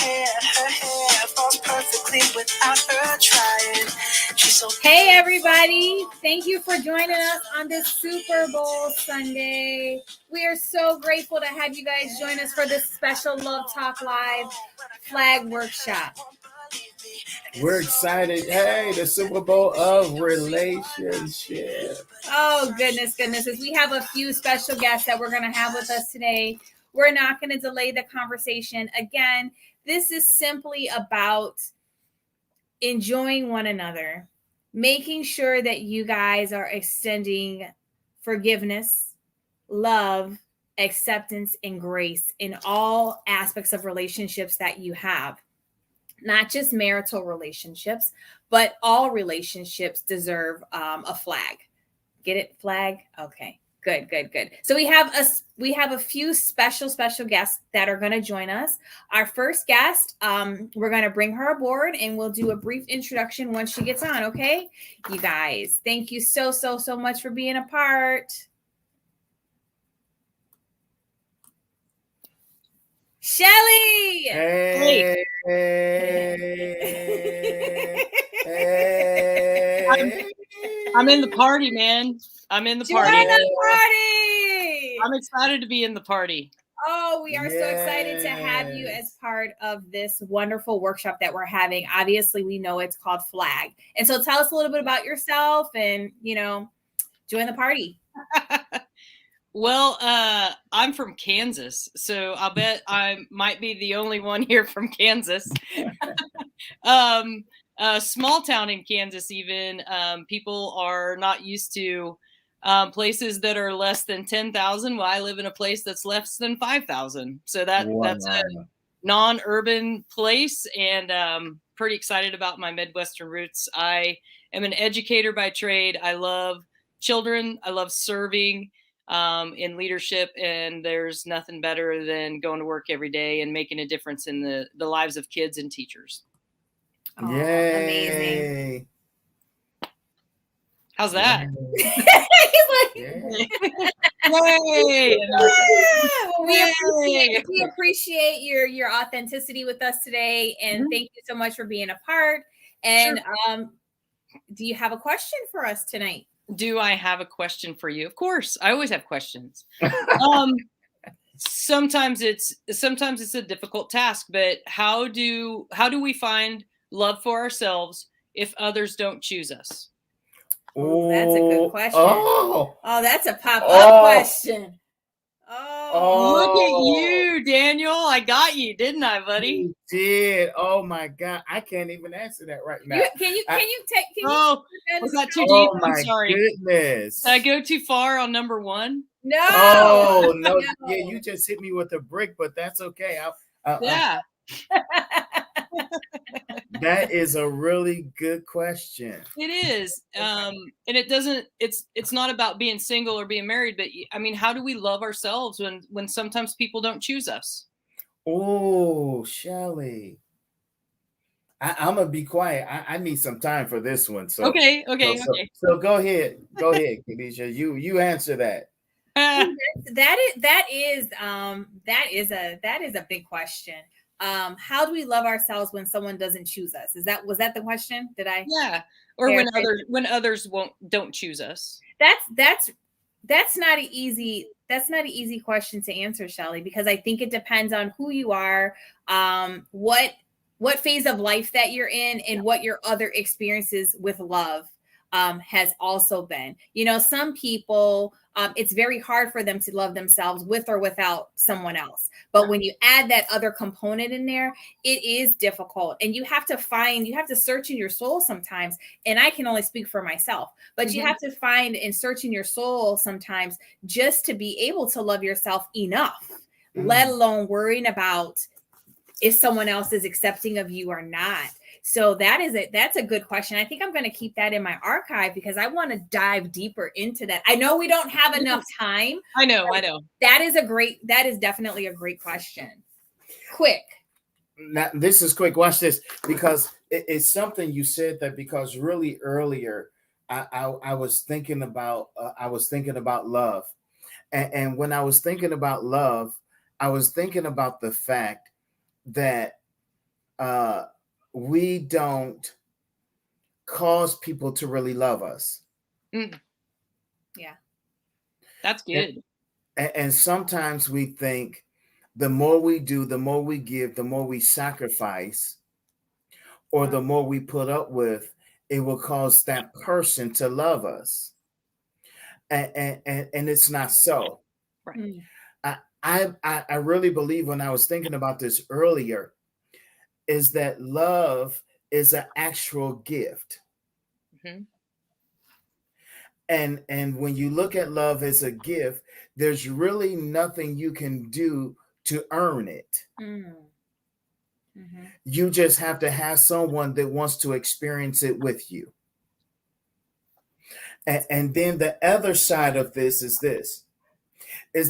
Her hair falls perfectly without her trying. She's so Hey everybody, thank you for joining us on this Super Bowl Sunday. We are so grateful to have you guys join us for this special Love Talk Live flag workshop. We're excited. Hey, the Super Bowl of relationship. Oh, goodness. As we have a few special guests that we're going to have with us today, we're not going to delay the conversation. Again, this is simply about enjoying one another, making sure that you guys are extending forgiveness, love, acceptance, and grace in all aspects of relationships that you have. Not just marital relationships, but all relationships deserve a flag. Get it? Flag? Okay. Good. So we have a few special guests that are going to join us. Our first guest, we're going to bring her aboard and we'll do a brief introduction once she gets on. Okay, you guys, thank you so much for being a part. Shelly. Hey. I'm in the party, man. I'm in the party. Join the party. I'm excited to be in the party. Oh, we are so excited to have you as part of this wonderful workshop that we're having. Obviously, we know it's called Flag. And so tell us a little bit about yourself and, join the party. Well, I'm from Kansas, so I'll bet I might be the only one here from Kansas. A small town in Kansas, even people are not used to places that are less than 10,000. Well, I live in a place that's less than 5,000. So that's a non-urban place, and pretty excited about my Midwestern roots. I am an educator by trade. I love children. I love serving in leadership, and there's nothing better than going to work every day and making a difference in the lives of kids and teachers. Oh, amazing. How's that? Yay. We appreciate your authenticity with us today, and thank you so much for being a part. And do you have a question for us tonight? Do I have a question for you? Of course, I always have questions. Sometimes it's a difficult task, but how do we find love for ourselves if others don't choose us? Oh, that's a good question. Oh, that's a pop-up question. Look at you, Daniel. I got you, didn't I, buddy? You did. Oh my God, I can't even answer that right now. Can you was that too deep? I'm sorry. Goodness. Did I go too far on number one? No. Oh no. Yeah, you just hit me with a brick, but that's okay. Yeah. That is a really good question. It is. And it's not about being single or being married, but I mean, how do we love ourselves when sometimes people don't choose us? Oh, Shelly. I'm gonna be quiet. I need some time for this one. So okay. So go ahead, Khadisha. You answer that. That is a big question. How do we love ourselves when someone doesn't choose us? Was that the question? Did I? Yeah. Or when others don't choose us. That's not an easy question to answer, Shelly, because I think it depends on who you are, what phase of life that you're in, and what your other experiences with love has also been. Some people, it's very hard for them to love themselves with or without someone else. But when you add that other component in there, it is difficult. And you have to search in your soul sometimes. And I can only speak for myself, but you have to find and search in your soul sometimes just to be able to love yourself enough, let alone worrying about if someone else is accepting of you or not. So that's a good question. I think I'm going to keep that in my archive because I want to dive deeper into that. I know we don't have enough time. I know. That is definitely a great question. Quick. Now, this is quick. Watch this, because it's something you said that because really earlier I was thinking about love, and when I was thinking about love, I was thinking about the fact that we don't cause people to really love us. Mm, Yeah. that's good. And sometimes we think the more we do, the more we give, the more we sacrifice, or the more we put up with, it will cause that person to love us. And it's not so. Right. Mm. I really believe, when I was thinking about this earlier, is that love is an actual gift. hmm And when you look at love as a gift, there's really nothing you can do to earn it. Mm. Mm-hmm. You just have to have someone that wants to experience it with you. And then the other side of this is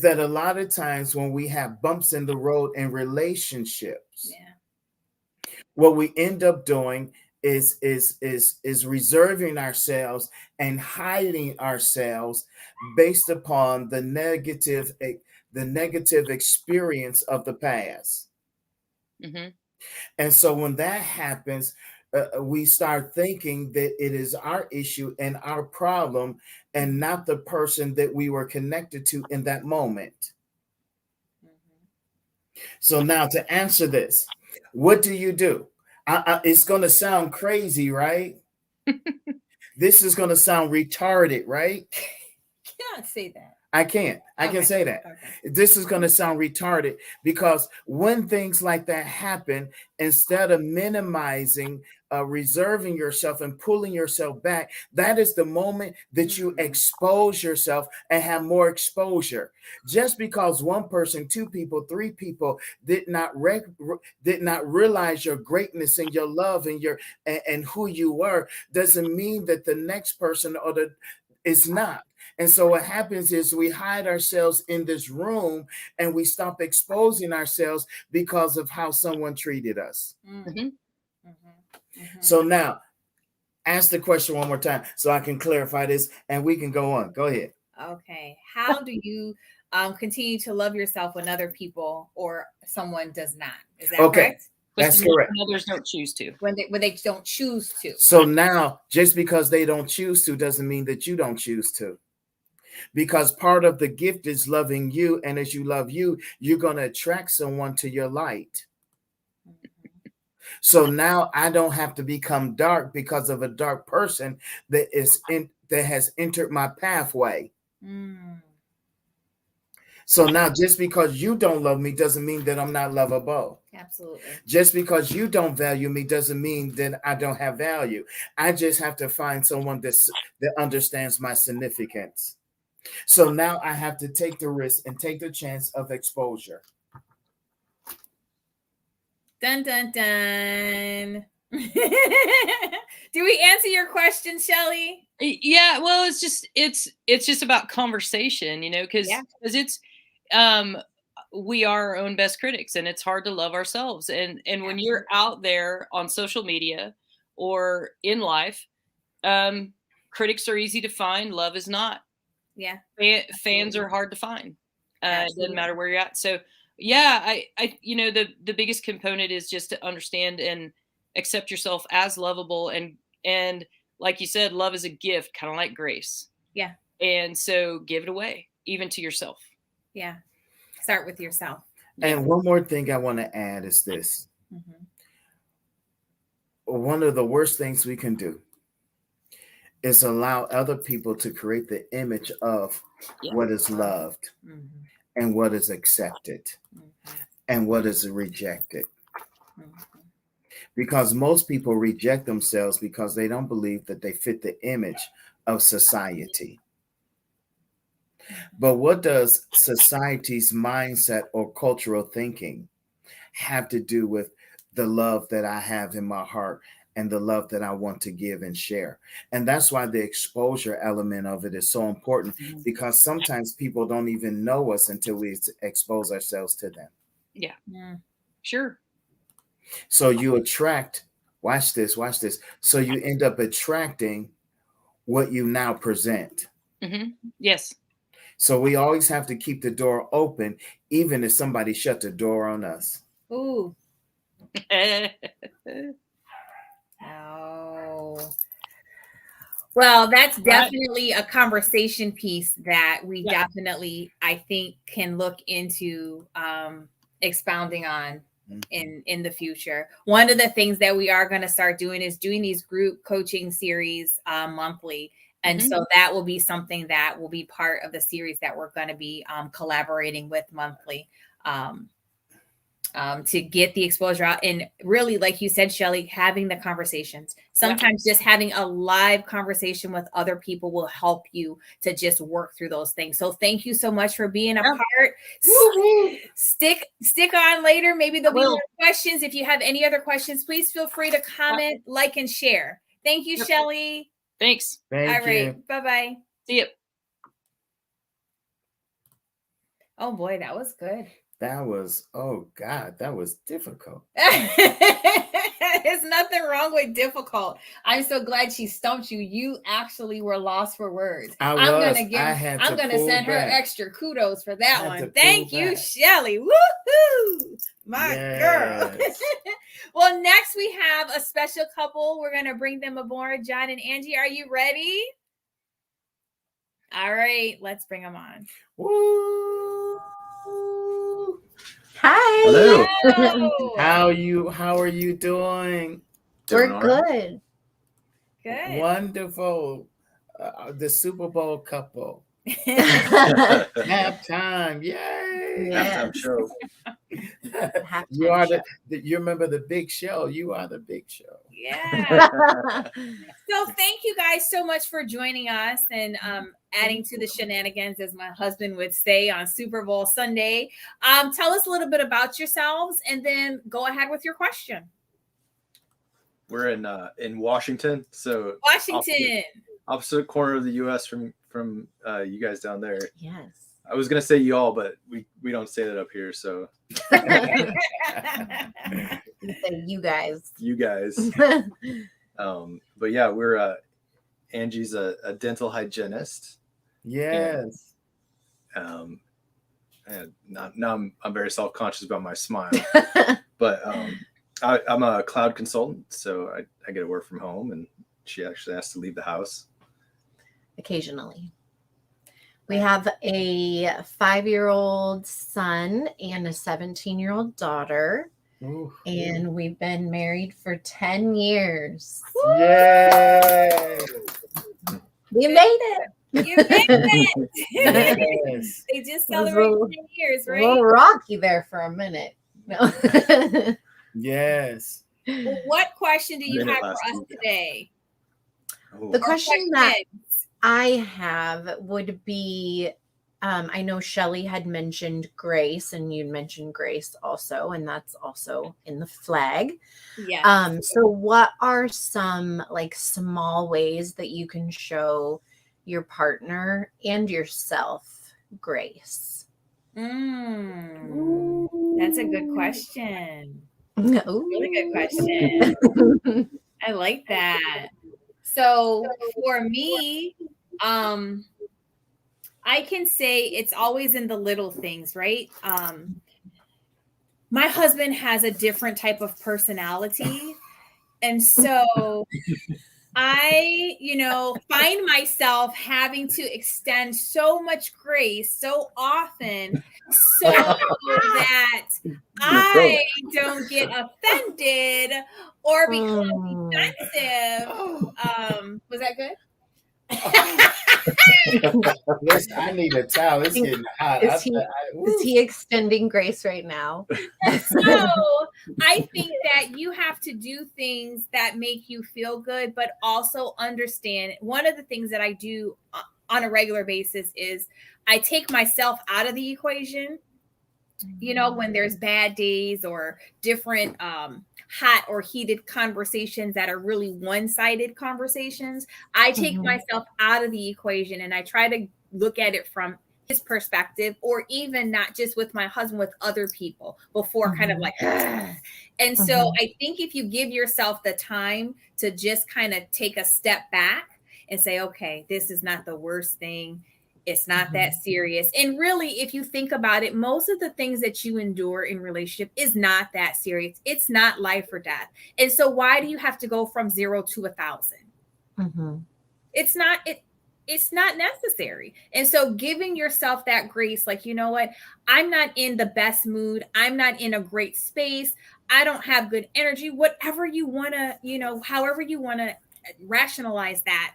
that a lot of times when we have bumps in the road in relationships, Yeah. what we end up doing is reserving ourselves and hiding ourselves based upon the negative experience of the past. hmm And so when that happens, we start thinking that it is our issue and our problem, and not the person that we were connected to in that moment. Mm-hmm. So now, to answer this, what do you do? It's going to sound crazy, right? This is going to sound retarded, right? Can't say that. I can't. I can Okay. say that. Okay. This is going to sound retarded, because when things like that happen, instead of minimizing, reserving yourself and pulling yourself back, that is the moment that you expose yourself and have more exposure. Just because one person, two people, three people did not realize your greatness and your love and and who you were, doesn't mean that the next person is not. And so what happens is we hide ourselves in this room, and we stop exposing ourselves because of how someone treated us. Mm. hmm Mm-hmm. So now, ask the question one more time so I can clarify this, and we can go on. Go ahead. Okay. How do you continue to love yourself when other people or someone does not? Is that Okay, correct? that's correct. Others don't choose to. When they don't choose to. So now, just because they don't choose to doesn't mean that you don't choose to. Because part of the gift is loving you, and as you love you, you're going to attract someone to your light. Mm-hmm. So now I don't have to become dark because of a dark person that has entered my pathway. Mm. So now, just because you don't love me doesn't mean that I'm not lovable. Absolutely. Just because you don't value me doesn't mean that I don't have value. I just have to find someone that understands my significance. So now I have to take the risk and take the chance of exposure. Dun dun dun. Do we answer your question, Shelly? Yeah, well, it's just about conversation, because Yeah. it's we are our own best critics, and it's hard to love ourselves. And when you're out there on social media or in life, critics are easy to find. Love is not. Yeah. Fans are hard to find. It Absolutely. doesn't matter where you're at. So yeah, I the biggest component is just to understand and accept yourself as lovable, and like you said, love is a gift, kind of like grace. Yeah. And so give it away, even to yourself. Yeah. Start with yourself. And one more thing I want to add is this. Mm-hmm. One of the worst things we can do is allow other people to create the image of what is loved, Mm-hmm. and what is accepted, Mm-hmm. and what is rejected. Mm-hmm. Because most people reject themselves because they don't believe that they fit the image of society. But what does society's mindset or cultural thinking have to do with the love that I have in my heart and the love that I want to give and share? And that's why the exposure element of it is so important, because sometimes people don't even know us until we expose ourselves to them. Yeah. Yeah. Sure. So you attract, watch this. So you end up attracting what you now present. Mm-hmm. Yes. So we always have to keep the door open, even if somebody shut the door on us. Ooh. Oh. Well, that's definitely a conversation piece that we definitely, I think, can look into expounding on in the future. One of the things that we are going to start doing is doing these group coaching series monthly. And so that will be something that will be part of the series that we're going to be collaborating with monthly. To get the exposure out, and really, like you said, Shelly, having the conversations. Sometimes just having a live conversation with other people will help you to just work through those things. So thank you so much for being a part. Stick on later. Maybe there'll be more questions. If you have any other questions, please feel free to comment, like, and share. Thank you, Shelly. Thanks. All right. Bye-bye. See you. Oh boy, that was good. That was, oh God, that was difficult. There's nothing wrong with difficult. I'm so glad she stumped you. You actually were lost for words. I'm gonna send her extra kudos for that one. Thank you, Shelly. Woohoo! My girl. Well, next we have a special couple. We're gonna bring them aboard. John and Angie, are you ready? All right, let's bring them on. Woo! Hi. Hello. How are you doing? We're good. Good. Wonderful. The Super Bowl couple. Halftime. Yay. Yes. Halftime show. You remember the Big Show. You are the Big Show. Yeah. So thank you guys so much for joining us and adding to the shenanigans, as my husband would say, on Super Bowl Sunday. Tell us a little bit about yourselves and then go ahead with your question. We're in Washington, so opposite corner of the U.S. from you guys down there. Yes. I was gonna say y'all, but we don't say that up here, so. You say you guys. You guys. But yeah, we're Angie's a dental hygienist. Yes. And now I'm very self-conscious about my smile, but I'm a cloud consultant, so I get to work from home, and she actually has to leave the house occasionally. We have a 5-year-old son and a 17-year-old daughter. Ooh. And we've been married for 10 years. Yay! We made it. You made it. Yes. They just celebrated 10 years, right? A little rocky there for a minute. No. Yes. Well, what question do you have for us today? The question that I have would be, I know Shelly had mentioned grace, and you mentioned grace also, and that's also in the flag. Yes. So what are some like small ways that you can show your partner and yourself grace? That's a good question. Ooh. Really good question. I like that. So for me, I can say it's always in the little things, right? My husband has a different type of personality. And so I, find myself having to extend so much grace so often so that I don't get offended or become defensive. Was that good? Listen, I need a towel. It's getting hot. Is he extending grace right now? So I think that you have to do things that make you feel good, but also understand. One of the things that I do on a regular basis is I take myself out of the equation. When there's bad days or different hot or heated conversations that are really one-sided conversations, I take myself out of the equation and I try to look at it from his perspective, or even not just with my husband, with other people before kind of like, and so I think if you give yourself the time to just kind of take a step back and say, okay, this is not the worst thing. It's not that serious. And really, if you think about it, most of the things that you endure in relationship is not that serious. It's not life or death. And so why do you have to go from 0 to 1,000? It's not it's not necessary. And so giving yourself that grace, like, you know what, I'm not in the best mood, I'm not in a great space, I don't have good energy, whatever you want to, you know, however you want to rationalize that.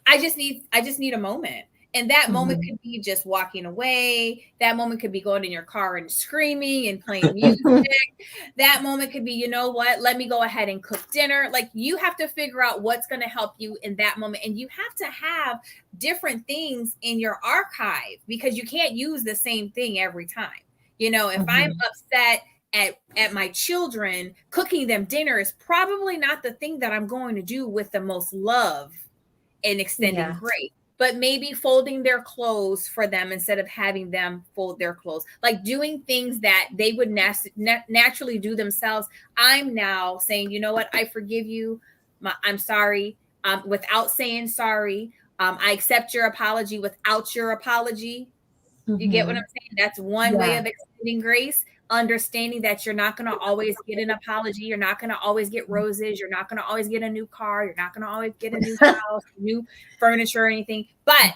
I just need a moment. And that moment could be just walking away. That moment could be going in your car and screaming and playing music. That moment could be, you know what, let me go ahead and cook dinner. Like, you have to figure out what's going to help you in that moment. And you have to have different things in your archive, because you can't use the same thing every time. You know, if I'm upset at my children, cooking them dinner is probably not the thing that I'm going to do with the most love and extending grace. But maybe folding their clothes for them instead of having them fold their clothes, like doing things that they would naturally do themselves. I'm now saying, you know what, I forgive you. I'm sorry, without saying sorry. I accept your apology without your apology. You get what I'm saying? That's one way of extending grace. Understanding that you're not going to always get an apology. You're not going to always get roses. You're not going to always get a new car. You're not going to always get a new house, new furniture or anything. But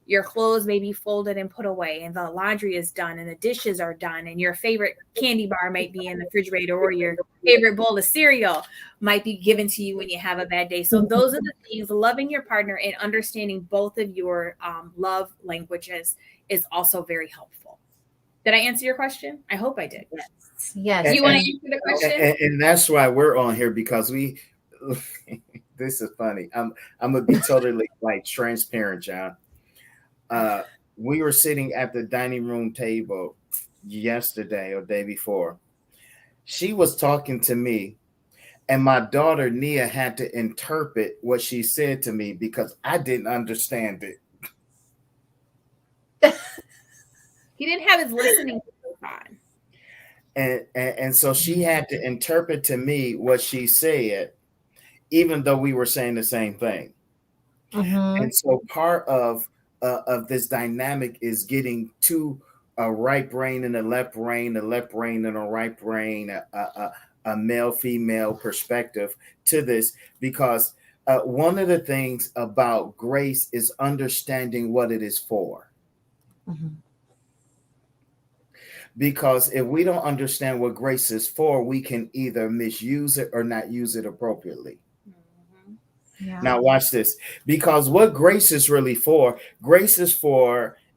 your clothes may be folded and put away, and the laundry is done, and the dishes are done, and your favorite candy bar might be in the refrigerator, or your favorite bowl of cereal might be given to you when you have a bad day. So those are the things. Loving your partner and understanding both of your love languages is also very helpful. Did I answer your question? I hope I did. Yes. You want to answer the question? And that's why we're on here, because we this is funny. I'm gonna be totally like transparent, John. We were sitting at the dining room table yesterday or day before. She was talking to me, and my daughter Nia had to interpret what she said to me because I didn't understand it. He didn't have his listening on. And so she had to interpret to me what she said, even though we were saying the same thing. And so part of this dynamic is getting to a right brain and a left brain and a right brain, a male female perspective to this, because one of the things about grace is understanding what it is for. Because if we don't understand what grace is for, we can either misuse it or not use it appropriately. Now watch this, because what grace is really for,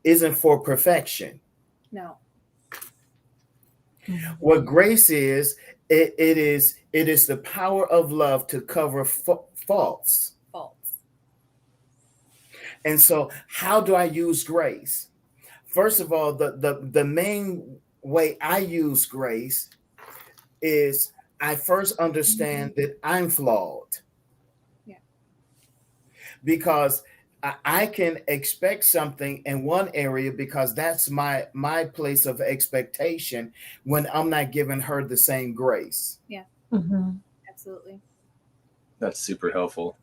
isn't for perfection. No. What grace is, it is the power of love to cover faults. And so how do I use grace? First of all, the main way I use grace is I first understand that I'm flawed. Because I can expect something in one area because that's my place of expectation, when I'm not giving her the same grace. Yeah. Absolutely. That's super helpful.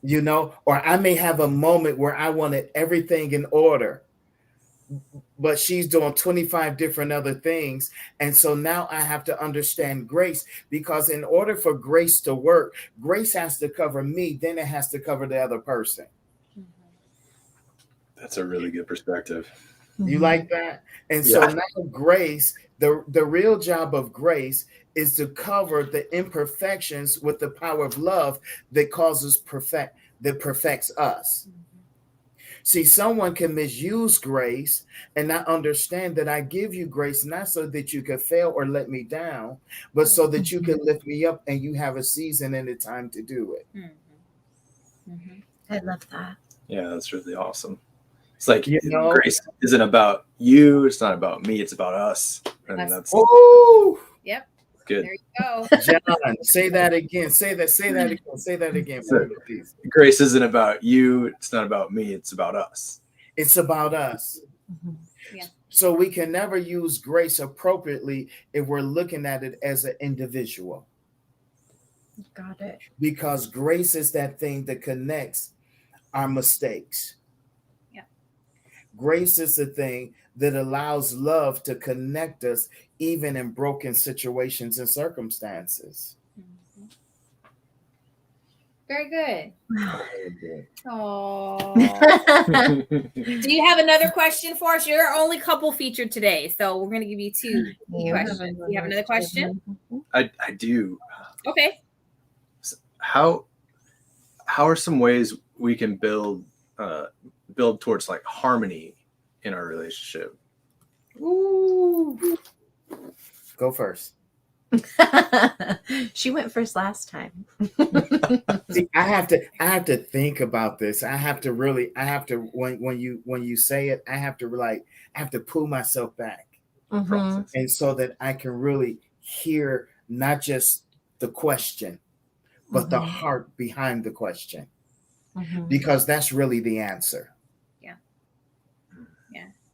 You know, or I may have a moment where I wanted everything in order, but she's doing 25 different other things. And so now I have to understand grace, because in order for grace to work, grace has to cover me, then it has to cover the other person. That's a really good perspective. You like that? And so now grace, the real job of grace is to cover the imperfections with the power of love that perfects us. See, someone can misuse grace and not understand that I give you grace not so that you can fail or let me down, but so that you can lift me up and you have a season and a time to do it. I love that. Yeah, that's really awesome. It's like, you know, grace isn't about you. It's not about me. It's about us. And that's Yep. Good. There you go. John, say that again. Say that again. Please. Grace isn't about you. It's not about me. It's about us. It's about us. Yeah. So we can never use grace appropriately if we're looking at it as an individual. Got it. Because grace is that thing that connects our mistakes. Grace is the thing that allows love to connect us even in broken situations and circumstances. Mhm. Very good. Oh. Do you have another question for us? You're our only couple featured today, so we're going to give you two questions. Do you have another question? I do. Okay. How are some ways we can build towards like harmony in our relationship? Ooh. Go first. She went first last time. See, I have to think about this. I have to when you say it, I have to pull myself back. Mhm. And so that I can really hear not just the question, but the heart behind the question, because that's really the answer.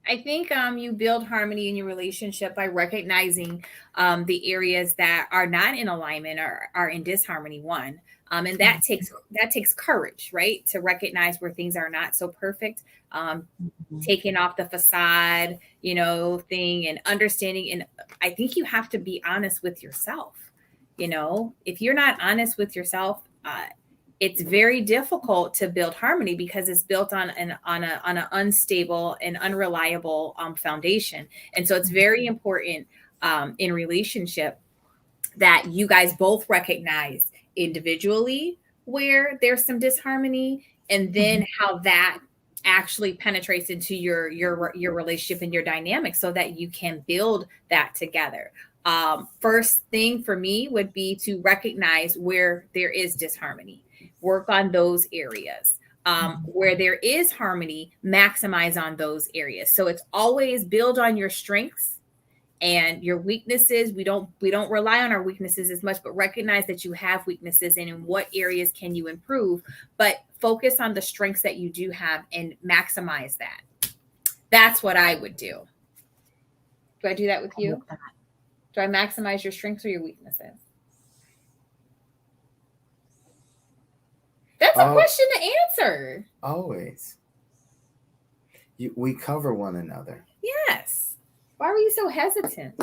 I think you build harmony in your relationship by recognizing the areas that are not in alignment or are in disharmony. One, and that takes courage, right, to recognize where things are not so perfect. Taking off the facade, thing, and understanding. And I think you have to be honest with yourself. If you're not honest with yourself, it's very difficult to build harmony because it's built on an unstable and unreliable foundation. And so it's very important in relationship that you guys both recognize individually where there's some disharmony, and then how that actually penetrates into your relationship and your dynamic so that you can build that together. First thing for me would be to recognize where there is disharmony. Work on those areas. Where there is harmony, maximize on those areas. So it's always build on your strengths and your weaknesses. We don't rely on our weaknesses as much, but recognize that you have weaknesses and in what areas can you improve, but focus on the strengths that you do have and maximize that. That's what I would do. Do I do that with you? Do I maximize your strengths or your weaknesses? That's a question to answer. Always. We cover one another. Yes. Why were you so hesitant?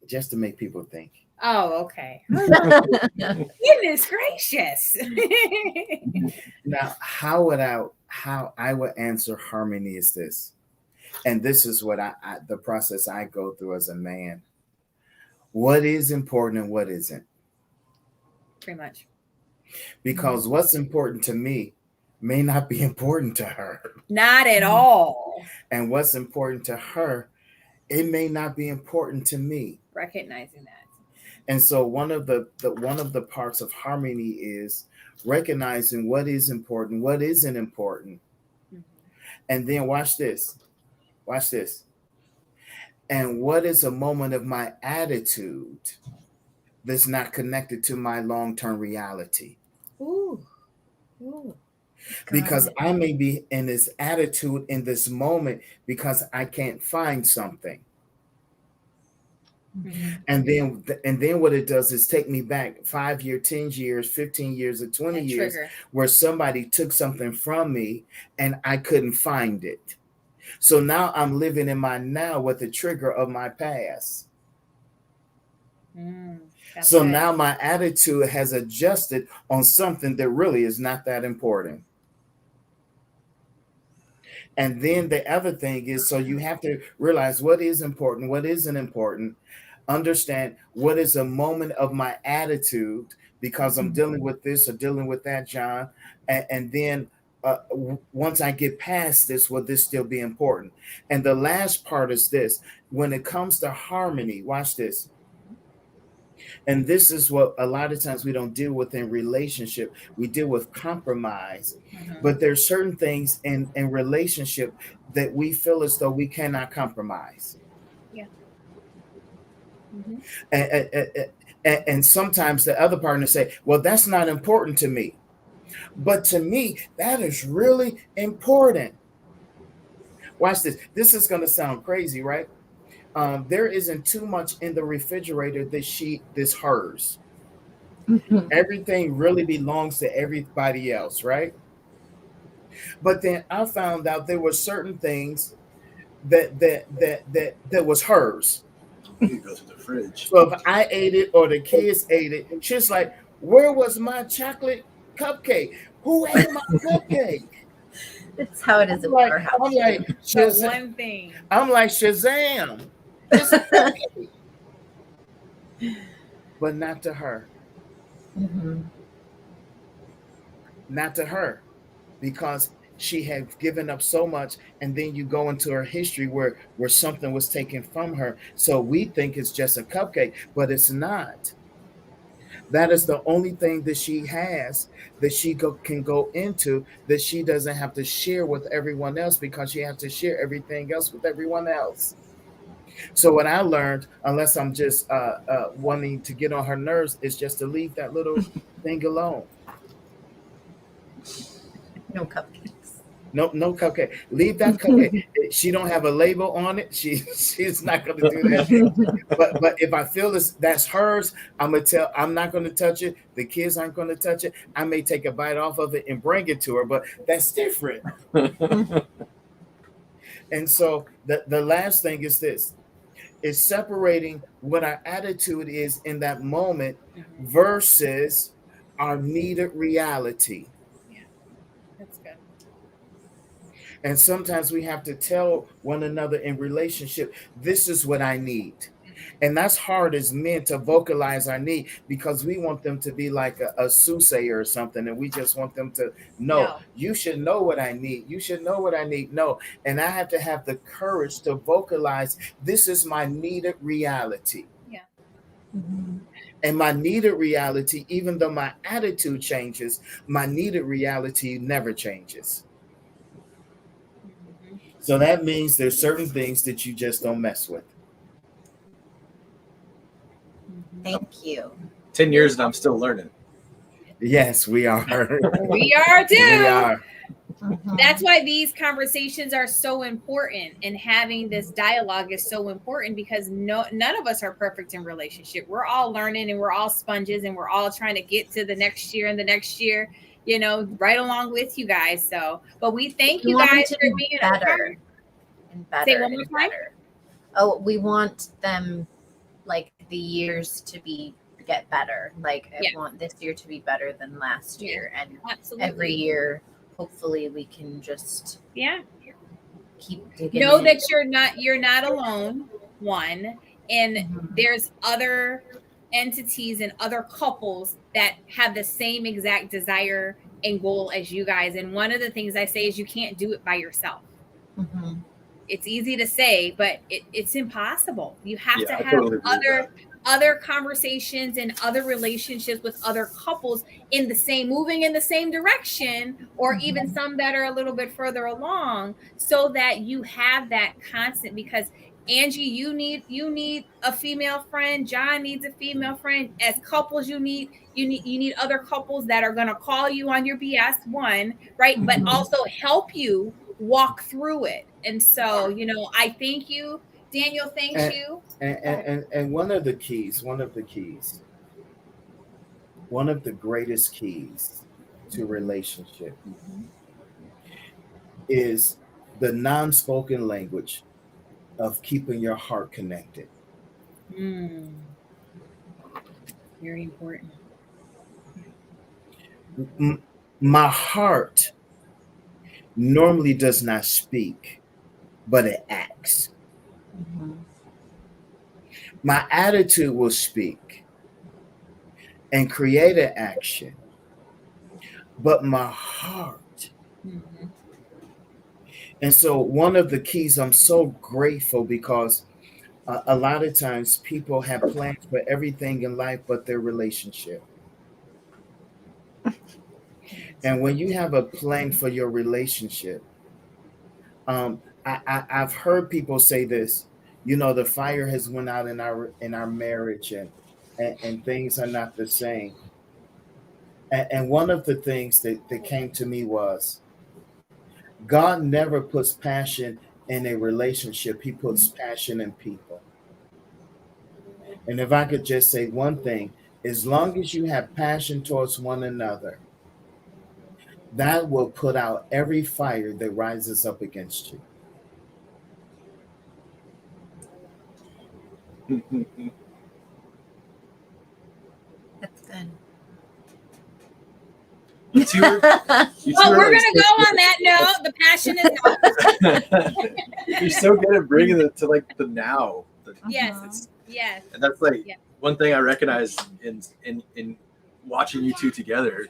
Just to make people think. Oh, okay. Goodness gracious. Now, how I would answer harmony is this. And this is what the process I go through as a man. What is important and what isn't? Pretty much. Because what's important to me may not be important to her. Not at all. And what's important to her, it may not be important to me. Recognizing that. And so one of the parts of harmony is recognizing what is important, what isn't important. And then watch this. And what is a moment of my attitude that's not connected to my long-term reality? Ooh. Because I may be in this attitude in this moment because I can't find something. And then what it does is take me back 5 years, 10 years, 15 years, or 20 years where somebody took something from me and I couldn't find it. So now I'm living in my now with the trigger of my past. So now my attitude has adjusted on something that really is not that important. And then the other thing is, so you have to realize what is important, what isn't important. Understand what is a moment of my attitude because I'm dealing with this or dealing with that, John. And then once I get past this, will this still be important? And the last part is this. When it comes to harmony, watch this. And this is what a lot of times we don't deal with in relationship. We deal with compromise. But there's certain things in relationship that we feel as though we cannot compromise. Yeah. And sometimes the other partner say, well, that's not important to me. But to me, that is really important. Watch this. This is going to sound crazy, right? There isn't too much in the refrigerator that's hers. Everything really belongs to everybody else, right? But then I found out there were certain things that was hers. You go to the fridge. So if I ate it or the kids ate it, she's like, "Where was my chocolate cupcake? Who ate my cupcake?" That's how it is I'm at like, our house. I'm like, The Shazam. one thing. I'm like, Shazam. It's a cupcake. But not to her. Mhm. Not to her. Because she had given up so much, and then you go into her history where something was taken from her. So we think it's just a cupcake, but it's not. That is the only thing that she has that can go into, that she doesn't have to share with everyone else, because she has to share everything else with everyone else. So what I learned, unless I'm just wanting to get on her nerves, is just to leave that little thing alone. No cupcakes. No cupcake. Leave that cupcake. She don't have a label on it. She's not going to do that. But if I feel that's hers, I'm not going to touch it. The kids aren't going to touch it. I may take a bite off of it and bring it to her, but that's different. And so the last thing is this: is separating what our attitude is in that moment versus our needed reality. Yeah, that's good. And sometimes we have to tell one another in relationship, this is what I need. And that's hard as men to vocalize our need, because we want them to be like a soothsayer or something. And we just want them to know, No. you should know what I need. You should know what I need. No. And I have to have the courage to vocalize, this is my needed reality. Yeah. Mhm. And my needed reality, even though my attitude changes, my needed reality never changes. So that means there's certain things that you just don't mess with. Thank you. 10 years and I'm still learning. Yes, we are. We are too. We are. Mhm. That's why these conversations are so important, and having this dialogue is so important, because none of us are perfect in relationship. We're all learning, and we're all sponges, and we're all trying to get to the next year and the next year, right along with you guys. So, but we thank We you want them guys to for be being better a part. and better. Say one more and time. better. Oh, we want them, like, the years to get better. Like, I want this year to be better than last year, and Absolutely. every year, hopefully, we can just keep digging. Know in. that you're not alone. One, and Mhm. there's other entities and other couples that have the same exact desire and goal as you guys. And one of the things I say is, you can't do it by yourself. Mhm. It's easy to say, but it's impossible. You have to I have totally agree with other conversations and other relationships with other couples moving in the same direction, or even some that are a little bit further along, so that you have that constant. Because Angie, you need a female friend. John needs a female friend. As couples, you need other couples that are going to call you on your BS, right? But also help you walk through it. And so, I thank you. Daniel thanks you. And one of the greatest keys to relationship is the non-spoken language of keeping your heart connected. Very important. My heart normally does not speak, but it acts. Mhm. My attitude will speak and create an action, but my heart. And so one of the keys, I'm so grateful, because a lot of times people have plans for everything in life but their relationship. And when you have a plan for your relationship, I've heard people say this, the fire has went out in our marriage, and things are not the same. And one of the things that came to me was, God never puts passion in a relationship. He puts passion in people. And if I could just say one thing, as long as you have passion towards one another, that will put out every fire that rises up against you. That's good. You two are Well, we're like going to go on that note. The passion is out. you're so good at bringing it to like the now. Yes. Yes. And that's like Yeah. one thing I recognize in watching you two together.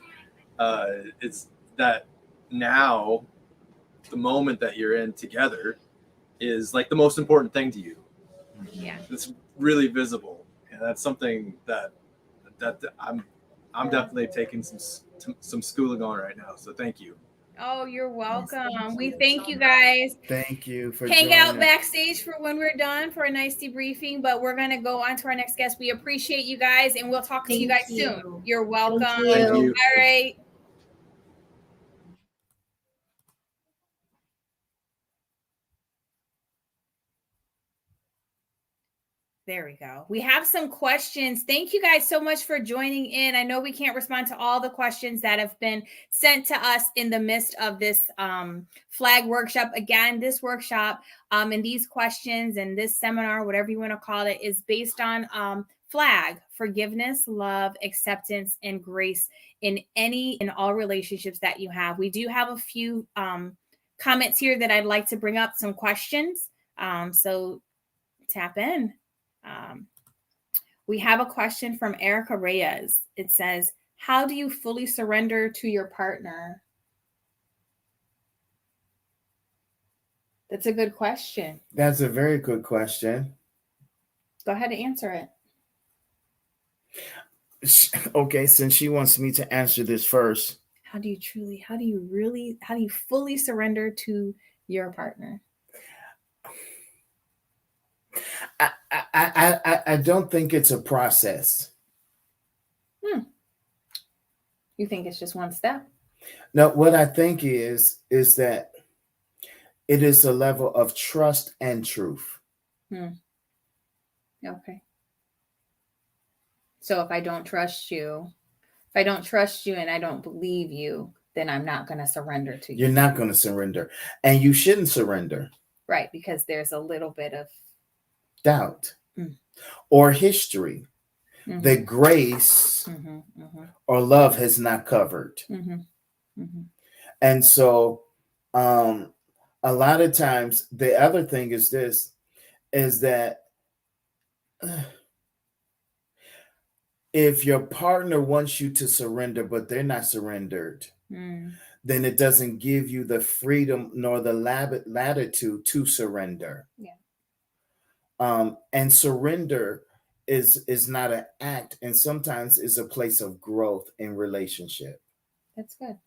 It's that now the moment that you're in together is like the most important thing to you. Yeah. It's really visible, and that's something that I'm definitely taking some schooling on right now. So thank you. Oh, you're welcome. Thank We you thank so you much. guys. Thank you for Hang joining out us. backstage for when we're done for a nice debriefing, but we're going to go on to our next guest. We appreciate you guys, and we'll talk to you guys Thank you. soon. You're welcome. Thank you. Thank you. All right. There we go. We have some questions. Thank you guys so much for joining in. I know we can't respond to all the questions that have been sent to us in the midst of this flag workshop. Again, this workshop and these questions and this seminar, whatever you want to call it, is based on flag, forgiveness, love, acceptance, and grace in all relationships that you have. We do have a few comments here that I'd like to bring up, some questions. So tap in. We have a question from Erica Reyes. It says, how do you fully surrender to your partner? That's a good question. That's a very good question. Go ahead and answer it. Okay, since she wants me to answer this first. How do you fully surrender to your partner? I don't think it's a process. You think it's just one step? No, what I think is that it is a level of trust and truth. Okay. So if I don't trust you and I don't believe you, then I'm not going to surrender to you. You're not going to surrender. And you shouldn't surrender. Right, because there's a little bit of doubt or history that grace or love has not covered. And so a lot of times the other thing is this, is that if your partner wants you to surrender, but they're not surrendered, then it doesn't give you the freedom nor the latitude to surrender. Yeah. And surrender is not an act, and sometimes is a place of growth in relationship. That's good.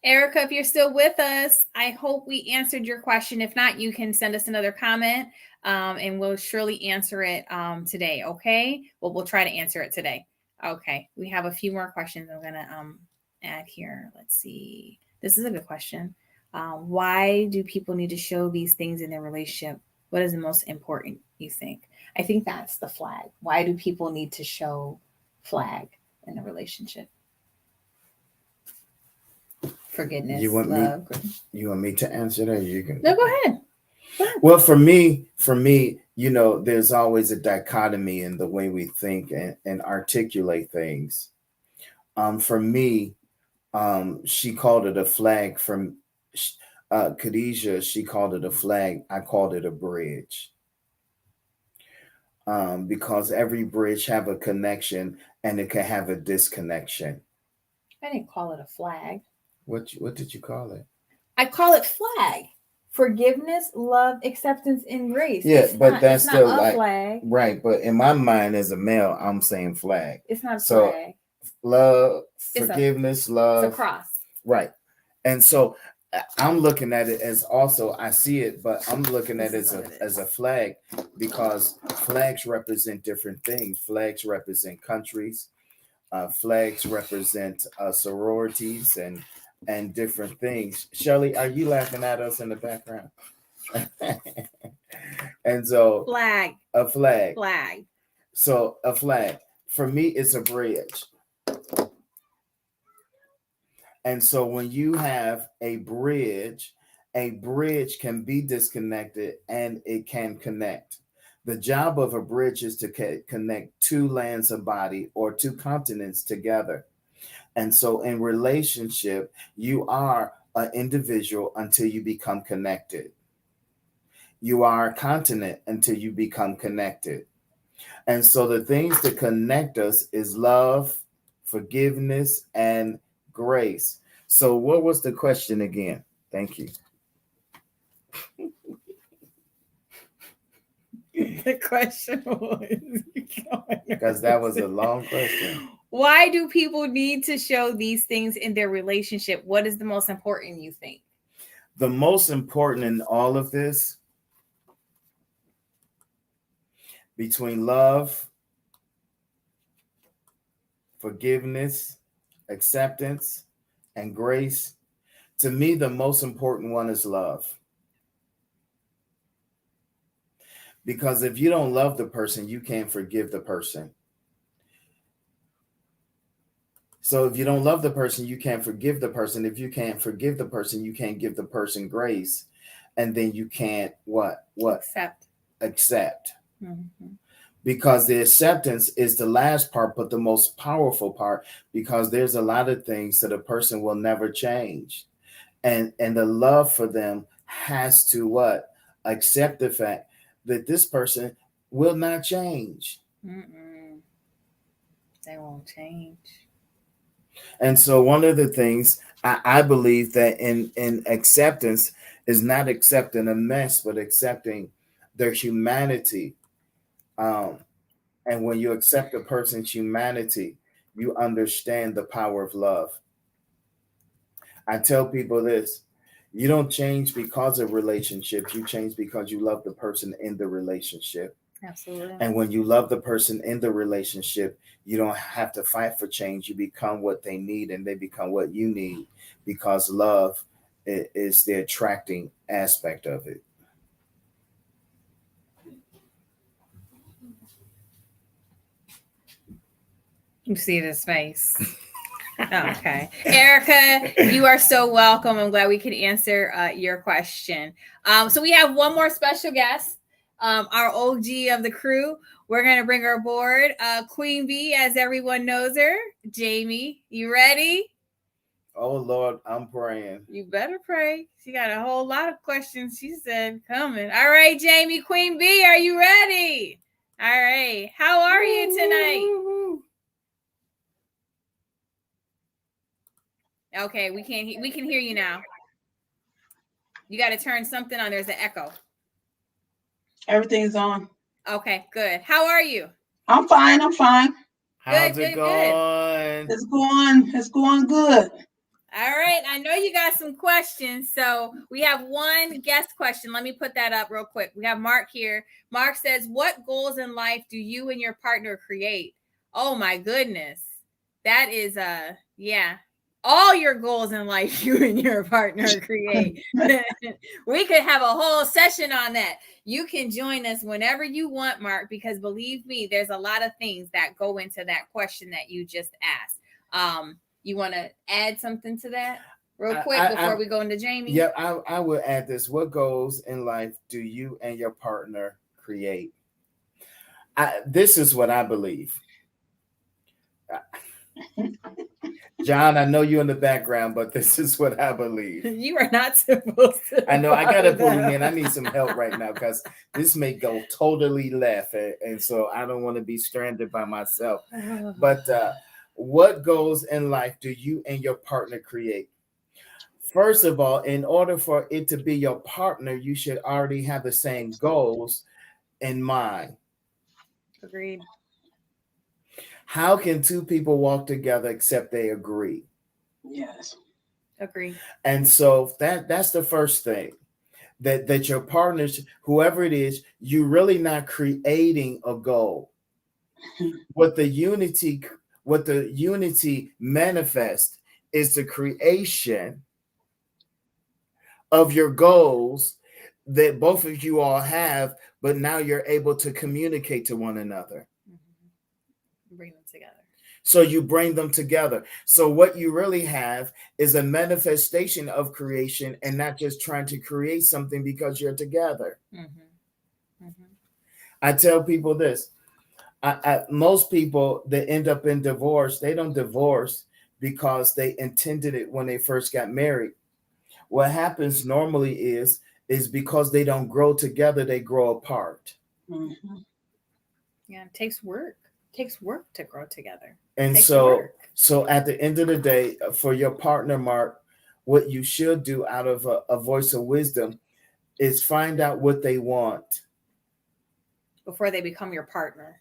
Erica, if you're still with us, I hope we answered your question. If not, you can send us another comment and we'll surely answer it today. Okay. Well, we'll try to answer it today. Okay. We have a few more questions I'm going to add here. Let's see. This is a good question. Why do people need to show these things in their relationship? What is the most important, you think? I think that's the flag. Why do people need to show flag in a relationship? Forgiveness, you want love. You want me to answer that? You can. No, go ahead. Well, for me, there's always a dichotomy in the way we think and articulate things. For me, she called it a flag. From Khadisha, she called it a flag. I called it a bridge. Because every bridge have a connection and it can have a disconnection. I didn't call it a flag. What did you call it? I call it flag. Forgiveness, love, acceptance, and grace. Yeah, but that's still not like flag. Right. But in my mind as a male, I'm saying flag. It's not so flag. Love, forgiveness, love. It's a cross. Right. And so I'm looking at it as also, I see it, but I'm looking at it as a flag, because flags represent different things. Flags represent countries. Flags represent sororities and different things. Shelley, are you laughing at us in the background? And so a flag. So a flag for me is a bridge. And so when you have a bridge can be disconnected and it can connect. The job of a bridge is to connect two lands of body or two continents together. And so in relationship, you are an individual until you become connected. You are a continent until you become connected. And so the things that connect us is love, forgiveness, and grace. So what was the question again? Thank you. The question was because that was a long question. Why do people need to show these things in their relationship? What is the most important, you think? The most important in all of this, between love, forgiveness, acceptance, and grace, to me, the most important one is love. Because if you don't love the person, you can't forgive the person. So if you don't love the person, you can't forgive the person. If you can't forgive the person, you can't give the person grace. And then you can't what? Accept. Mm-hmm. Because the acceptance is the last part, but the most powerful part, because there's a lot of things that a person will never change. And the love for them has to what? Accept the fact that this person will not change. Mm-mm. They won't change. And so one of the things I believe that in acceptance is not accepting a mess, but accepting their humanity. And when you accept a person's humanity, you understand the power of love. I tell people this: you don't change because of relationships. You change because you love the person in the relationship. Absolutely. And when you love the person in the relationship, you don't have to fight for change. You become what they need and they become what you need, because love is the attracting aspect of it. You see this face. Okay. Erica, you are so welcome. I'm glad we could answer your question. So we have one more special guest, our OG of the crew. We're going to bring her aboard. Queen Bee, as everyone knows her. Jamie, you ready? Oh, Lord, I'm praying. You better pray. She got a whole lot of questions, she said, coming. All right, Jamie, Queen Bee, are you ready? All right. How are you tonight? Okay, we can hear you now. You got to turn something on. There's an echo. Everything's on. Okay, good. How are you? I'm fine. How's it going? It's going good. All right. I know you got some questions. So we have one guest question. Let me put that up real quick. We have Mark here. Mark says, what goals in life do you and your partner create? Oh my goodness. That is yeah. All your goals in life you and your partner create. We could have a whole session on that. You can join us whenever you want, Mark, because believe me, there's a lot of things that go into that question that you just asked. You want to add something to that real quick before we go into Jamie? Yeah, I would add this. What goals in life do you and your partner create? This is what I believe. John, I know you're in the background, but this is what I believe. You are not supposed to. I know. I got to pull him in. I need some help right now because this may go totally left. And so I don't want to be stranded by myself. But what goals in life do you and your partner create? First of all, in order for it to be your partner, you should already have the same goals in mind. Agreed. How can two people walk together except they agree? Yes. Agree. And so that's the first thing. That your partners, whoever it is, you're really not creating a goal. What the unity manifests is the creation of your goals that both of you all have, but now you're able to communicate to one another. Bring them together. So you bring them together. So what you really have is a manifestation of creation, and not just trying to create something because you're together. Mm-hmm. Mm-hmm. I tell people this. Most people that end up in divorce, they don't divorce because they intended it when they first got married. What happens normally is because they don't grow together, they grow apart. Mm-hmm. Yeah, it takes work. It takes work to grow together. And so at the end of the day, for your partner, Mark, what you should do out of a voice of wisdom is find out what they want before they become your partner.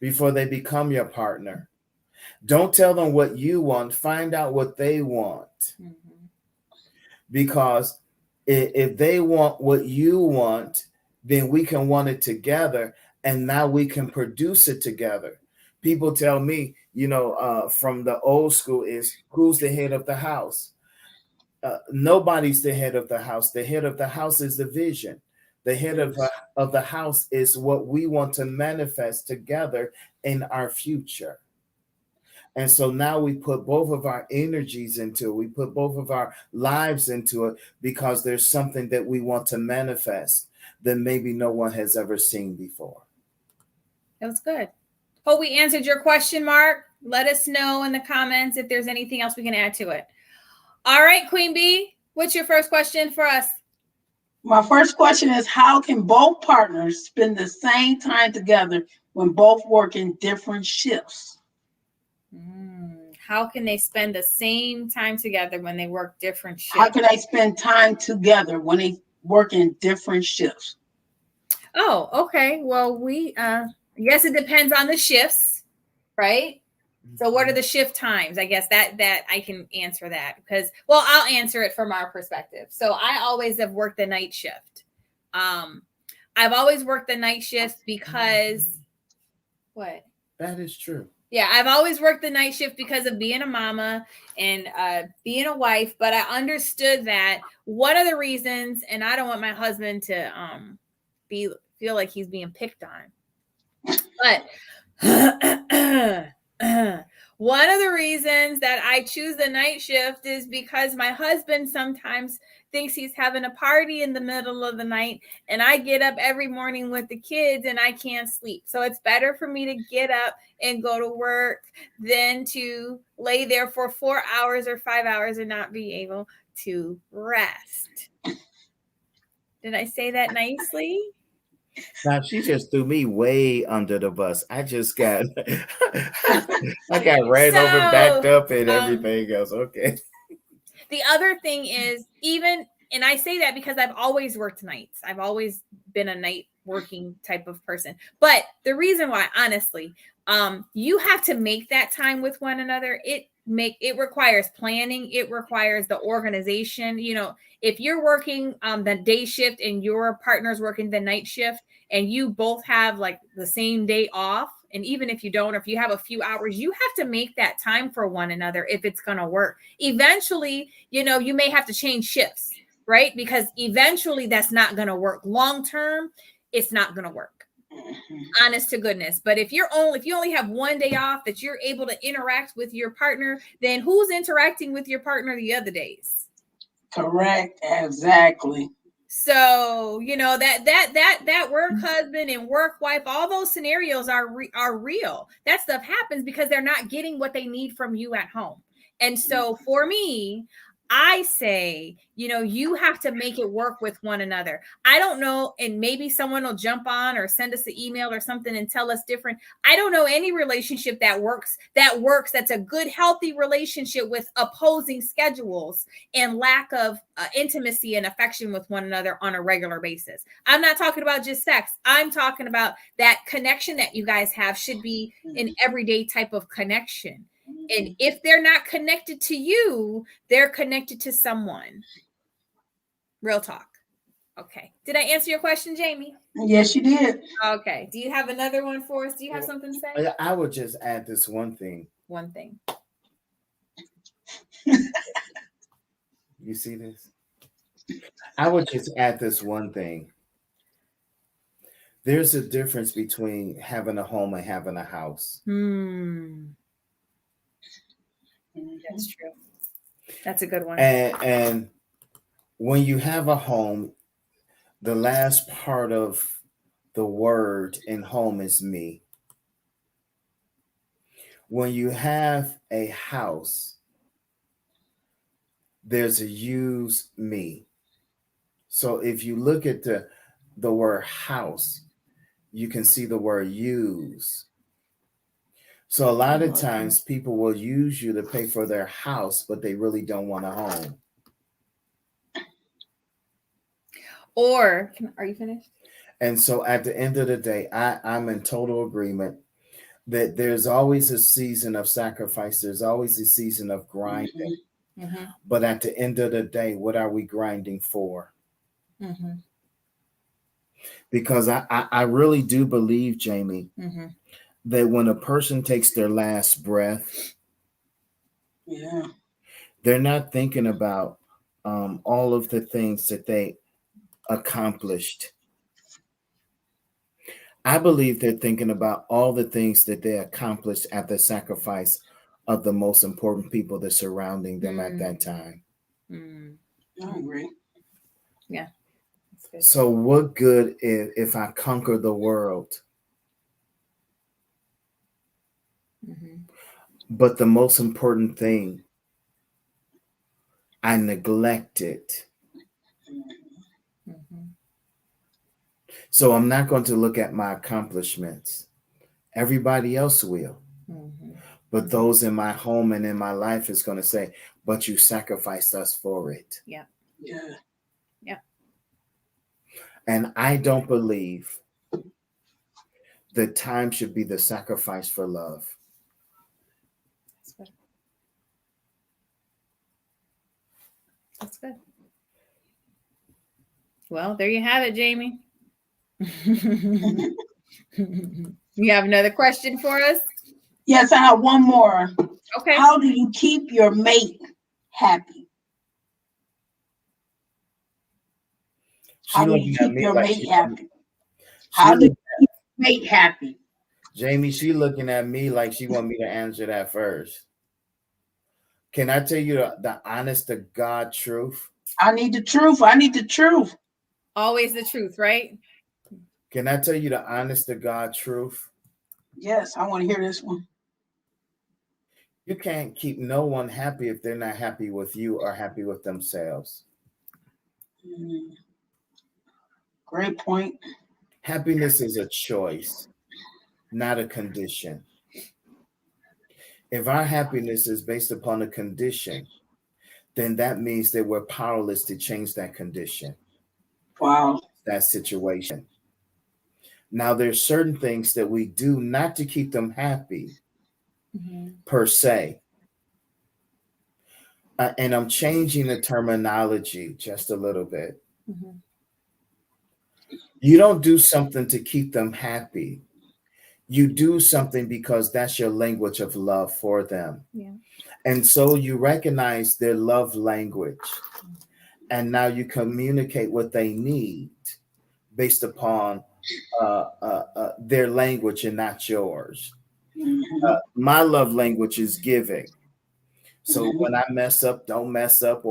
Don't tell them what you want. Find out what they want. Mm-hmm. Because if they want what you want, then we can want it together, and now we can produce it together. People tell me, from the old school is, who's the head of the house? Nobody's the head of the house. The head of the house is the vision. The head of the house is what we want to manifest together in our future. And so now we put both of our energies into it. We put both of our lives into it because there's something that we want to manifest that maybe no one has ever seen before. That was good. Hope we answered your question, Mark. Let us know in the comments if there's anything else we can add to it. All right, Queen Bee, what's your first question for us? My first question is, how can both partners spend the same time together when both work in different shifts? How can they spend the same time together when they work different shifts? How can they spend time together when they work in different shifts? Oh, okay. Well, yes, it depends on the shifts, right? So what are the shift times? I guess that I can answer that because, well, I'll answer it from our perspective. So I always have worked the night shift. I've always worked the night shift because what? That is true. Yeah, I've always worked the night shift because of being a mama and being a wife. But I understood that one of the reasons, and I don't want my husband to feel like he's being picked on. But one of the reasons that I choose the night shift is because my husband sometimes thinks he's having a party in the middle of the night, and I get up every morning with the kids and I can't sleep. So it's better for me to get up and go to work than to lay there for 4 hours or 5 hours and not be able to rest. Did I say that nicely? Now she just threw me way under the bus. I just got I got ran over, backed up, and everything else. Okay. The other thing is, and I say that because I've always worked nights. I've always been a night working type of person. But the reason why, honestly, you have to make that time with one another. It requires planning. It requires the organization. If you're working the day shift and your partner's working the night shift and you both have like the same day off, and even if you don't, or if you have a few hours, you have to make that time for one another if it's going to work. Eventually, you may have to change shifts, right? Because eventually that's not going to work. Long term, it's not going to work. Honest to goodness. But if you only have one day off that you're able to interact with your partner, then who's interacting with your partner the other days? Correct. Exactly. So, that work husband and work wife, all those scenarios are real. That stuff happens because they're not getting what they need from you at home. And so for me, I say, you have to make it work with one another. I don't know. And maybe someone will jump on or send us an email or something and tell us different. I don't know any relationship that works. That's a good, healthy relationship with opposing schedules and lack of intimacy and affection with one another on a regular basis. I'm not talking about just sex. I'm talking about that connection that you guys have should be an everyday type of connection. And if they're not connected to you, they're connected to someone. Real talk. Okay. Did I answer your question, Jamie? Yes, you did. Okay. Do you have another one for us? Do you have something to say? I would just add this one thing. One thing. You see this? I would just add this one thing. There's a difference between having a home and having a house. That's true. That's a good one. And when you have a home, the last part of the word in home is me. When you have a house, there's a use me. So if you look at the word house, you can see the word use. So a lot of times people will use you to pay for their house, but they really don't want a home. Or are you finished? And so at the end of the day, I'm in total agreement that there's always a season of sacrifice. There's always a season of grinding. Mm-hmm. But at the end of the day, what are we grinding for? Mm-hmm. Because I really do believe, Jamie, Mm-hmm. that when a person takes their last breath, Yeah. they're not thinking about all of the things that they accomplished. I believe they're thinking about all the things that they accomplished at the sacrifice of the most important people that's surrounding them at that time. I agree. Yeah. That's good. So what good if I conquer the world, but the most important thing, I neglect it. So I'm not going to look at my accomplishments. Everybody else will. But those in my home and in my life is going to say, but you sacrificed us for it. Yeah. Yeah. Yeah. And I don't believe that time should be the sacrifice for love. That's good. That's good. Well, there you have it, Jamie. You have another question for us? Yes, I have one more. Okay. How do you keep your mate happy? How do you keep your mate happy? How do you keep your mate happy? Jamie, she looking at me like she want me to answer that first. Can I tell you the honest to God truth? I need the truth. I need the truth. Always the truth, right? Can I tell you the honest to God truth? Yes, I want to hear this one. You can't keep no one happy if they're not happy with you or happy with themselves. Great point. Happiness is a choice, not a condition. If our happiness is based upon a condition, then that means that we're powerless to change that condition. Wow. That situation. Now, there's certain things that we do not to keep them happy per se. And I'm changing the terminology just a little bit. You don't do something to keep them happy. You do something because that's your language of love for them. Yeah. And so you recognize their love language. And now you communicate what they need based upon their language and not yours. My love language is giving. So when I mess up, don't mess up,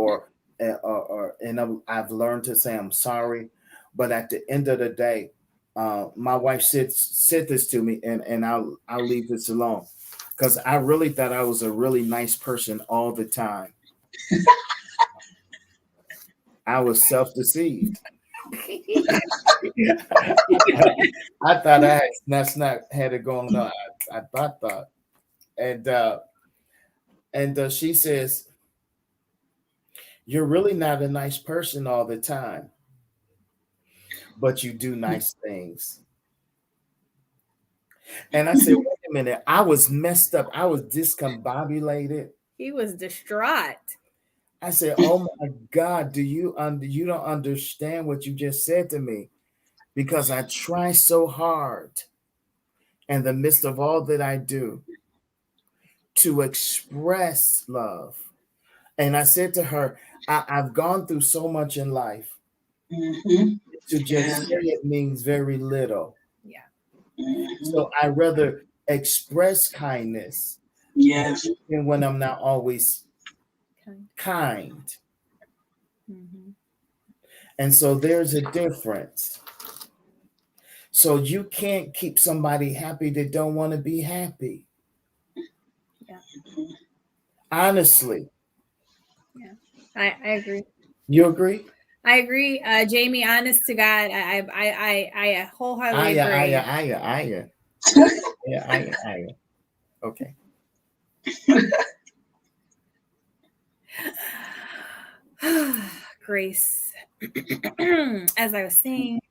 and I've learned to say I'm sorry. But at the end of the day, my wife said this to me, and I'll leave this alone because I really thought I was a really nice person all the time. I was self-deceived. I thought I had it going on. I thought, and she says, "You're really not a nice person all the time, but you do nice things." And I said, "Wait a minute! I was messed up. I was discombobulated. He was distraught." I said, "Oh my God! You don't understand what you just said to me, because I try so hard, in the midst of all that I do, to express love." And I said to her, I've gone through so much in life. To just say it means very little. Yeah. So I rather express kindness Yes. And when I'm not always Okay. kind. Mhm. And so there's a difference. So you can't keep somebody happy that don't want to be happy. Yeah. Honestly. Yeah. I agree. You agree? I agree. Jamie, honest to God, I wholeheartedly agree. Yeah. Okay. Grace. As I was saying,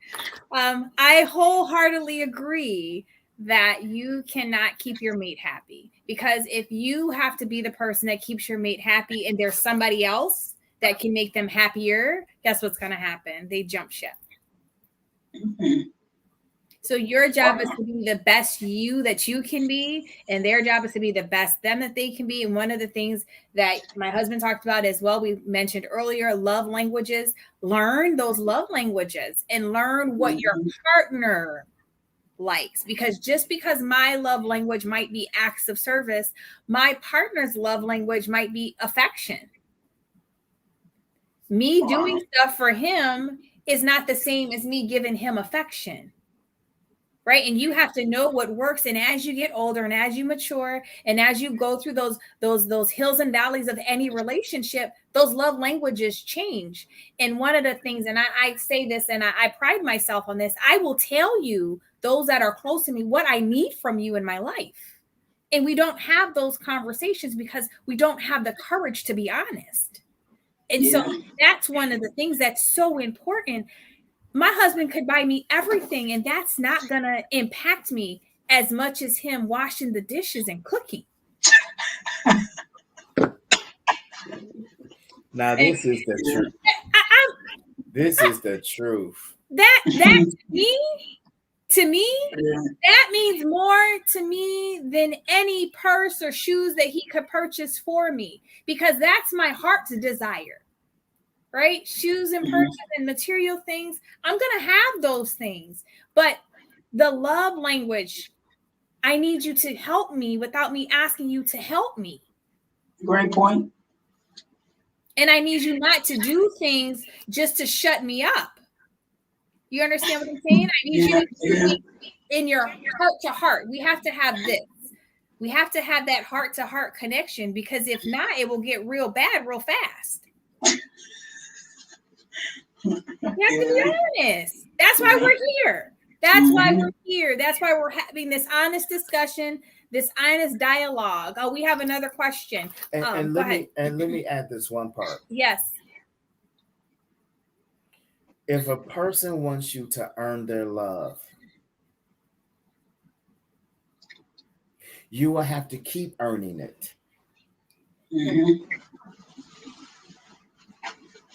I wholeheartedly agree that you cannot keep your mate happy, because if you have to be the person that keeps your mate happy and there's somebody else that can make them happier, guess what's going to happen? They jump ship. Mhm. So your job is to be the best you that you can be, and their job is to be the best them that they can be. And one of the things that my husband talked about as well, we mentioned earlier, love languages. Learn those love languages and learn what your partner likes, because just because my love language might be acts of service, my partner's love language might be affection. Me doing stuff for him is not the same as me giving him affection. Right. And you have to know what works. And as you get older and as you mature and as you go through those hills and valleys of any relationship, those love languages change. And one of the things, and I say this and I pride myself on this, I will tell you, those that are close to me, what I need from you in my life. And we don't have those conversations because we don't have the courage to be honest. And so that's one of the things that's so important. My husband could buy me everything, and that's not going to impact me as much as him washing the dishes and cooking. Now, this is the truth. This is the truth. That to me, that means more to me than any purse or shoes that he could purchase for me, because that's my heart's desire. Right? Shoes and purses and material things. I'm going to have those things. But the love language, I need you to help me without me asking you to help me. Great point. And I need you not to do things just to shut me up. You understand what I'm saying? I need you to do things in your heart to heart. We have to have this. We have to have that heart to heart connection, because if not, it will get real bad real fast. You have to be honest. That's why we're here. That's why we're here. That's why we're having this honest discussion, this honest dialogue. Oh, we have another question. And let me add this one part. Yes. If a person wants you to earn their love, you will have to keep earning it. Mm-hmm.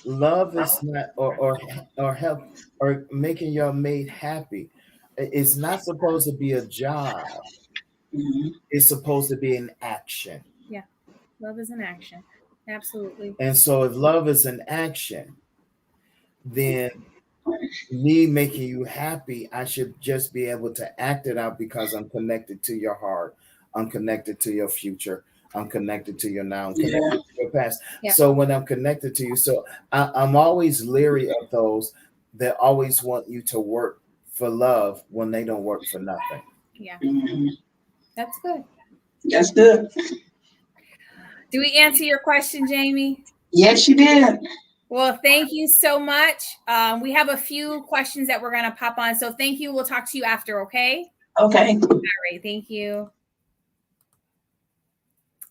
Love is not, or help, or making your mate happy. It's not supposed to be a job. Mm-hmm. It's supposed to be an action. Yeah, love is an action. Absolutely. And so, if love is an action, then me making you happy, I should just be able to act it out because I'm connected to your heart. I'm connected to your future. I'm connected to your now. I'm connected to your past. Yeah. So when I'm connected to you, so I'm always leery of those that always want you to work for love when they don't work for nothing. Yeah. That's good. That's good. Do we answer your question, Jamie? Yes, you did. Well, thank you so much. We have a few questions that we're going to pop on. So thank you. We'll talk to you after, okay? Okay. All right. Thank you.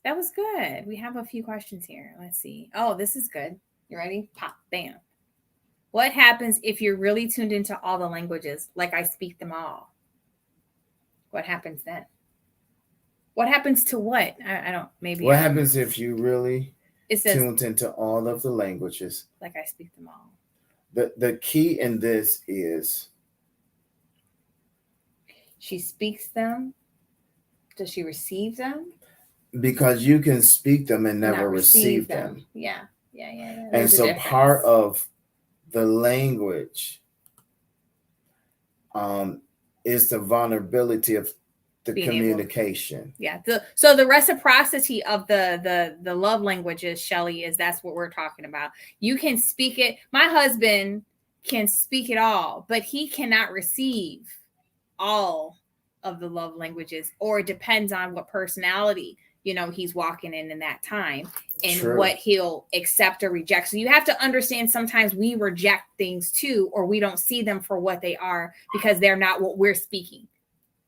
That was good. We have a few questions here. Let's see. Oh, this is good. You ready? Pop, bam. What happens if you're really tuned into all the languages, like I speak them all? What happens then? What happens to what? I don't, maybe. What happens if you really tuned into all of the languages? Like I speak them all. The key in this is she speaks them. Does she receive them? Because you can speak them and never receive them. Yeah. And so part of the language is the vulnerability of the communication. Yeah. So the reciprocity of the love languages, Shelly, that's what we're talking about. You can speak it. My husband can speak it all, but he cannot receive all of the love languages, or it depends on what personality, he's walking in that time, and what he'll accept or reject. So you have to understand, sometimes we reject things too, or we don't see them for what they are because they're not what we're speaking.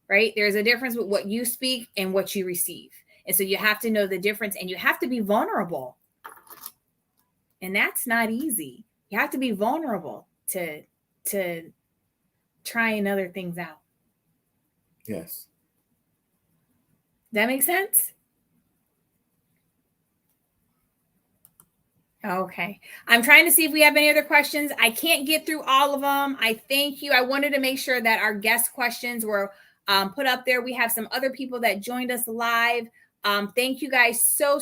Right? There's a difference with what you speak and what you receive. And so you have to know the difference, and you have to be vulnerable. And that's not easy. You have to be vulnerable to trying other things out. Yes. That makes sense? Okay. I'm trying to see if we have any other questions. I can't get through all of them. I thank you. I wanted to make sure that our guest questions were put up there. We have some other people that joined us live. Thank you guys so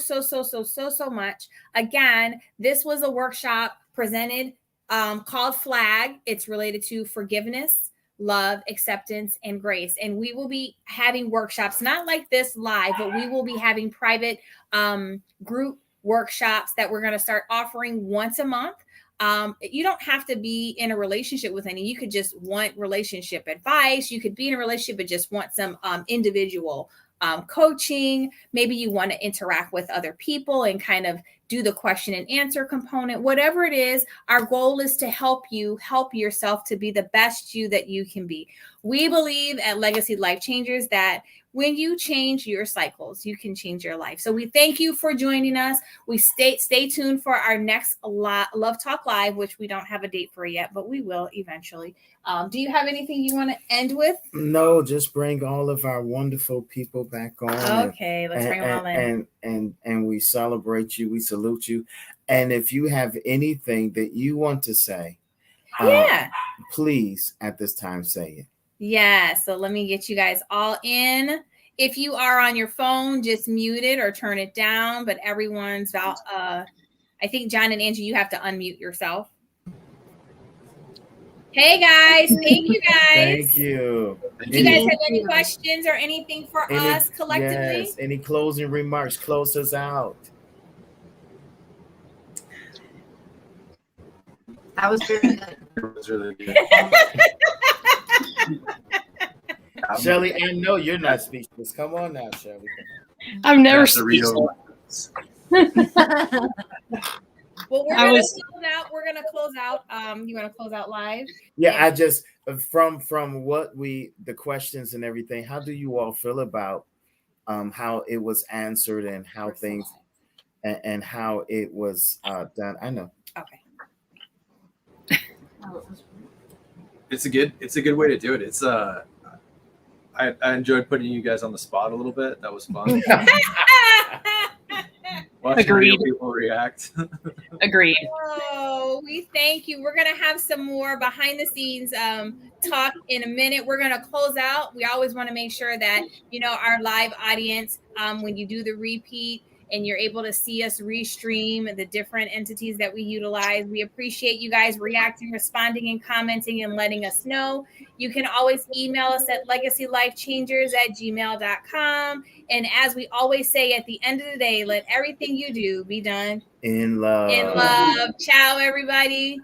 much. Again, this was a workshop presented called Flag. It's related to forgiveness, love, acceptance, and grace. And we will be having workshops, not like this live, but we will be having private group workshops that we're going to start offering once a month. You don't have to be in a relationship with any. You could just want relationship advice. You could be in a relationship but just want some individual coaching. Maybe you want to interact with other people and kind of do the question and answer component. Whatever it is, our goal is to help yourself to be the best you that you can be. We believe at Legacy Life Changers that when you change your cycles, you can change your life. So we thank you for joining us. We stay tuned for our next Love Talk Live, which we don't have a date for yet, but we will eventually. Do you have anything you want to end with? No, just bring all of our wonderful people back on. Okay, let's bring them all in. And we celebrate you. We salute you. And if you have anything that you want to say, please at this time say it. Yeah, so let me get you guys all in. If you are on your phone, just mute it or turn it down. But everyone's I think John and Angie, you have to unmute yourself. Hey guys, thank you guys. Thank you. Do you guys have any questions or anything for us collectively? Yes. Any closing remarks? Close us out. That was very good. It was really good. Shelly, I know you're not speechless. Come on now, Shelly. I'm never speechless. Well, we're gonna close out. You want to close out live? Yeah, I just from what the questions and everything. How do you all feel about how it was answered and how things and how it was done? I know. Okay. It's a good way to do it. It's I enjoyed putting you guys on the spot a little bit. That was fun. Watching real people react. Agreed. Oh, we thank you. We're gonna have some more behind the scenes talk in a minute. We're gonna close out. We always want to make sure that our live audience, when you do the repeat and you're able to see us restream the different entities that we utilize. We appreciate you guys reacting, responding, and commenting and letting us know. You can always email us at legacylifechangers@gmail.com. And as we always say at the end of the day, let everything you do be done in love. In love. Ciao, everybody.